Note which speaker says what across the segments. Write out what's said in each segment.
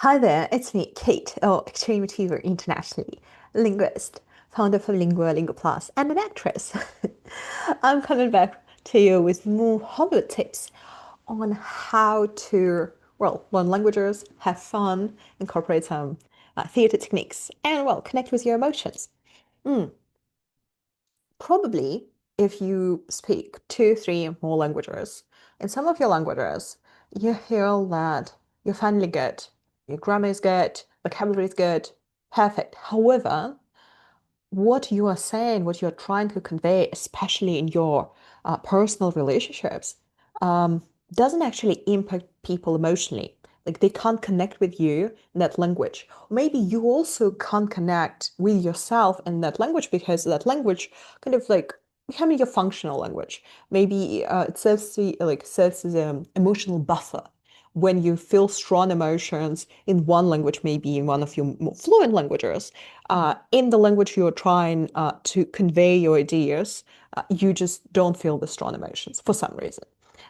Speaker 1: Hi there, it's me, Kate, or Extreme Achiever internationally, linguist, founder for Lingua Plus, and an actress. I'm coming back to you with more Hollywood tips on how to, learn languages, have fun, incorporate some theater techniques, and, connect with your emotions. Mm. Probably if you speak two, three more languages, in some of your languages, you feel that you're finally good. Your grammar is good, vocabulary is good, perfect. However, what you are saying, what you're trying to convey, especially in your personal relationships, doesn't actually impact people emotionally. Like they can't connect with you in that language. Maybe you also can't connect with yourself in that language because that language kind of like becoming your functional language. Maybe it serves as an emotional buffer when you feel strong emotions in one language, maybe in one of your more fluent languages, in the language you're trying to convey your ideas, you just don't feel the strong emotions for some reason.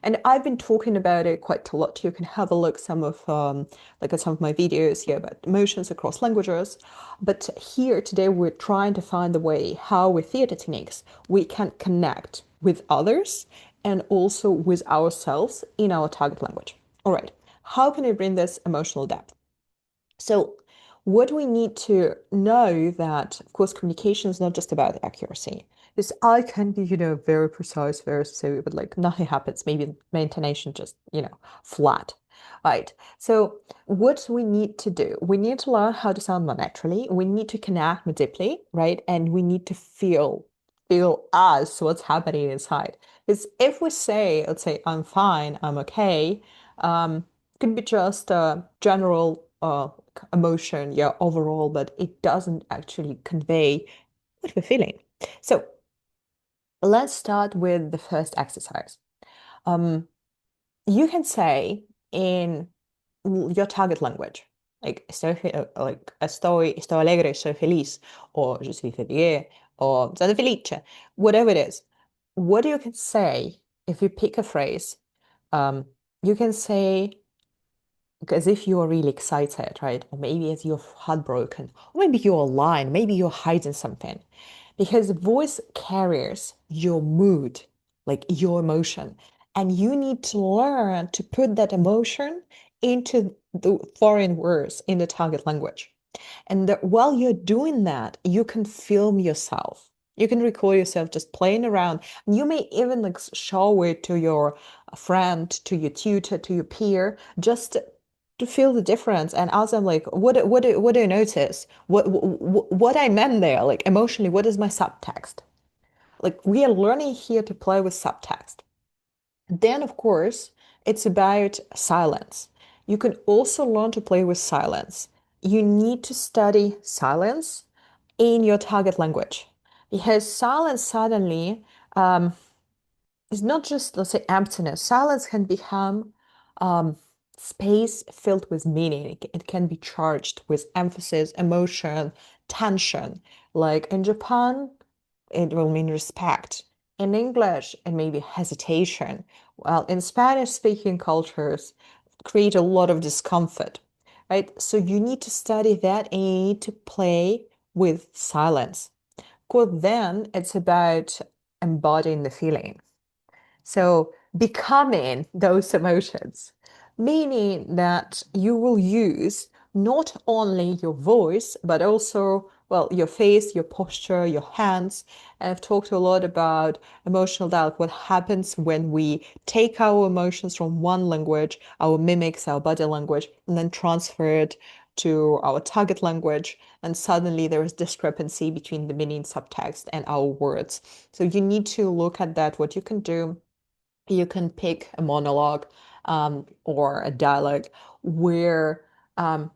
Speaker 1: And I've been talking about it quite a lot. You can have a look at some of my videos here about emotions across languages. But here today we're trying to find a way how with theater techniques we can connect with others and also with ourselves in our target language. All right, how can we bring this emotional depth? So what we need to know that, of course, communication is not just about accuracy. Because I can be, very precise, very specific, but like nothing happens. Maybe my intonation just, flat. Right. So what we need to do, we need to learn how to sound more naturally. We need to connect more deeply, right? And we need to feel us what's happening inside. Because if we say, let's say, I'm fine, I'm okay, could be just a general emotion, yeah, overall, but it doesn't actually convey what we're feeling. So let's start with the first exercise. Um, you can say in your target language, like estoy alegre, estoy feliz, or je suis fatigué, or sono felice, whatever it is. What you can say if you pick a phrase, um, you can say as if you are really excited, right? Or maybe as you're heartbroken, or maybe you're lying, maybe you're hiding something. Because the voice carries your mood, like your emotion. And you need to learn to put that emotion into the foreign words in the target language. And that while you're doing that, you can film yourself. You can record yourself just playing around. You may even like show it to your friend, to your tutor, to your peer, just to feel the difference and ask them like, what do you notice? What I meant there, like emotionally, what is my subtext? Like we are learning here to play with subtext. Then, of course, it's about silence. You can also learn to play with silence. You need to study silence in your target language because silence suddenly is not just, let's say, emptiness. Silence can become um, space filled with meaning. It can be charged with emphasis, emotion, tension. Like in Japan, it will mean respect. In English, it may be hesitation. Well, in Spanish-speaking cultures, create a lot of discomfort, right? So you need to study that and you need to play with silence. Cool, then it's about embodying the feeling. So becoming those emotions, meaning that you will use not only your voice, but also, your face, your posture, your hands. And I've talked a lot about emotional dialogue, what happens when we take our emotions from one language, our mimics, our body language, and then transfer it to our target language. And suddenly there is discrepancy between the meaning subtext and our words. So you need to look at that, what you can do. You can pick a monologue or a dialogue where um,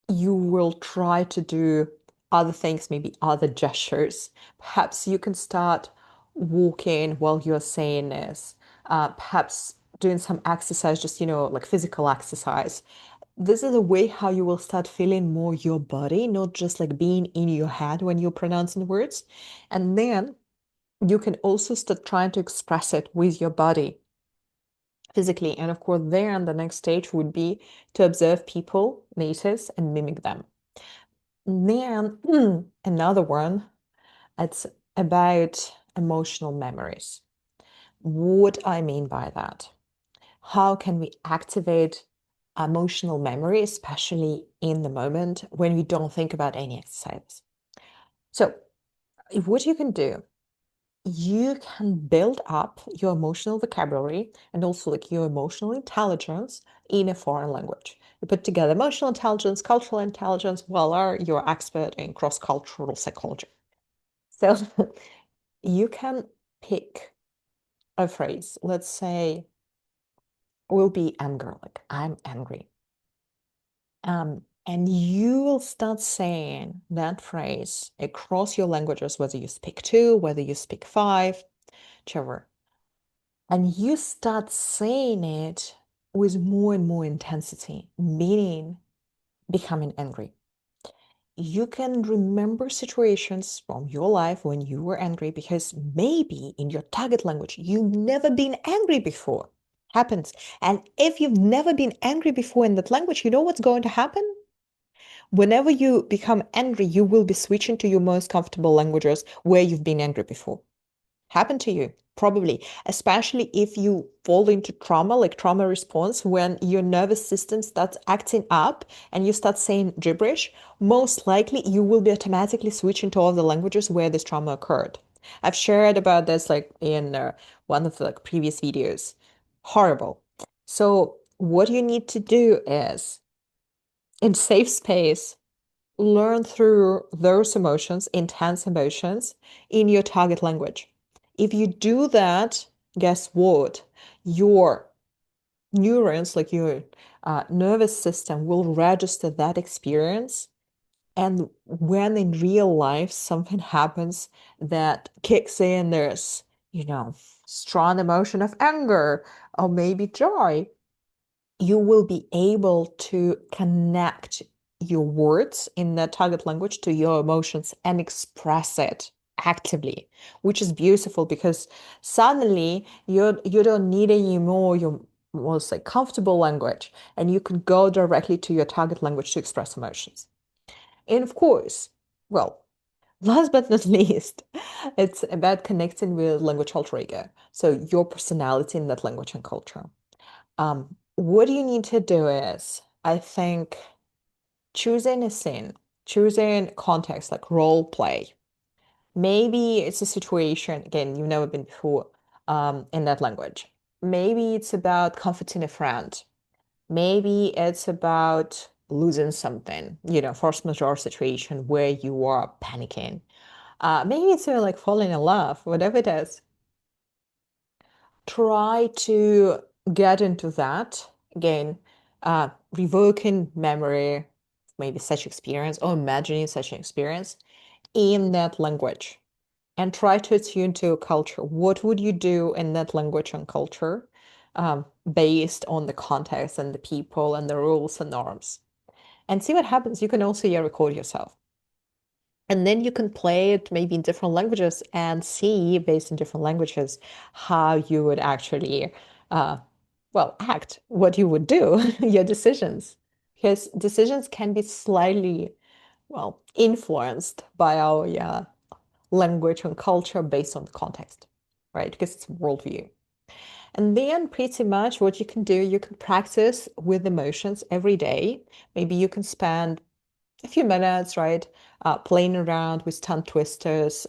Speaker 1: you will try to do other things, maybe other gestures. Perhaps you can start walking while you're saying this. Perhaps doing some exercise, just, like physical exercise. This is a way how you will start feeling more your body, not just like being in your head when you're pronouncing words. And then you can also start trying to express it with your body physically. And of course, then the next stage would be to observe people, natives, and mimic them. Then another one, it's about emotional memories. What I mean by that? How can we activate emotional memory, especially in the moment when we don't think about any exercises? So, what you can do, you can build up your emotional vocabulary and also like your emotional intelligence in a foreign language. You put together emotional intelligence, cultural intelligence, voila, you're expert in cross-cultural psychology. So you can pick a phrase. Let's say will be anger, like I'm angry. And you will start saying that phrase across your languages, whether you speak two, whether you speak five, whichever. And you start saying it with more and more intensity, meaning becoming angry. You can remember situations from your life when you were angry because maybe in your target language, you've never been angry before. Happens. And if you've never been angry before in that language, you know what's going to happen? Whenever you become angry, you will be switching to your most comfortable languages where you've been angry before. Happen to you, probably, especially if you fall into trauma, like trauma response, when your nervous system starts acting up and you start saying gibberish, most likely you will be automatically switching to all the languages where this trauma occurred. I've shared about this like in one of the like, previous videos. Horrible. So what you need to do is in safe space, learn through those emotions, intense emotions, in your target language. If you do that, guess what? Your neurons, like your nervous system, will register that experience. And when in real life something happens that kicks in, there's, strong emotion of anger or maybe joy, you will be able to connect your words in the target language to your emotions and express it actively, which is beautiful because suddenly you don't need any more your most like comfortable language and you can go directly to your target language to express emotions. And of course, well, last but not least, it's about connecting with language alter ego. So your personality in that language and culture. What you need to do is, I think, choosing a scene, choosing context like role play. Maybe it's a situation, again, you've never been before in that language. Maybe it's about comforting a friend. Maybe it's about losing something, force majeure situation where you are panicking. Maybe it's like falling in love, whatever it is. Try to get into that again, revoking memory, maybe such experience or imagining such an experience in that language and try to attune to a culture. What would you do in that language and culture based on the context and the people and the rules and norms? And see what happens. You can also record yourself. And then you can play it maybe in different languages and see, based in different languages, how you would actually, uh, act, what you would do, your decisions. Because decisions can be slightly, influenced by our language and culture based on the context, right? Because it's worldview. And then pretty much what you can do, you can practice with emotions every day. Maybe you can spend a few minutes, right? Playing around with tongue twisters,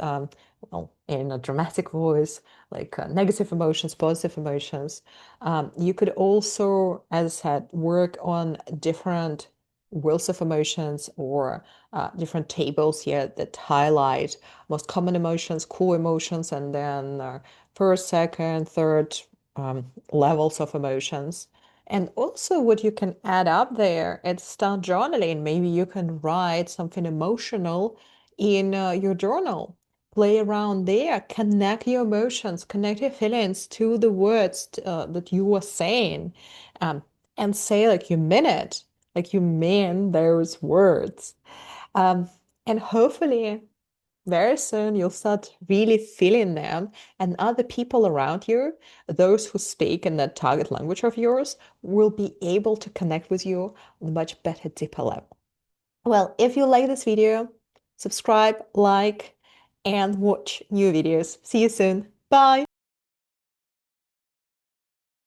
Speaker 1: in a dramatic voice, like negative emotions, positive emotions. You could also, as I said, work on different wheels of emotions or different tables here that highlight most common emotions, core emotions, and then first, second, third levels of emotions. And also, what you can add up there is start journaling. Maybe you can write something emotional in your journal. Play around there, connect your emotions, connect your feelings to the words that you were saying, um, and say like you mean it, like you mean those words. Um, and hopefully, Very soon you'll start really feeling them, and other people around you, those who speak in that target language of yours, will be able to connect with you on a much better, deeper level. Well, if you like this video, subscribe, like, and watch new videos. See you soon. Bye.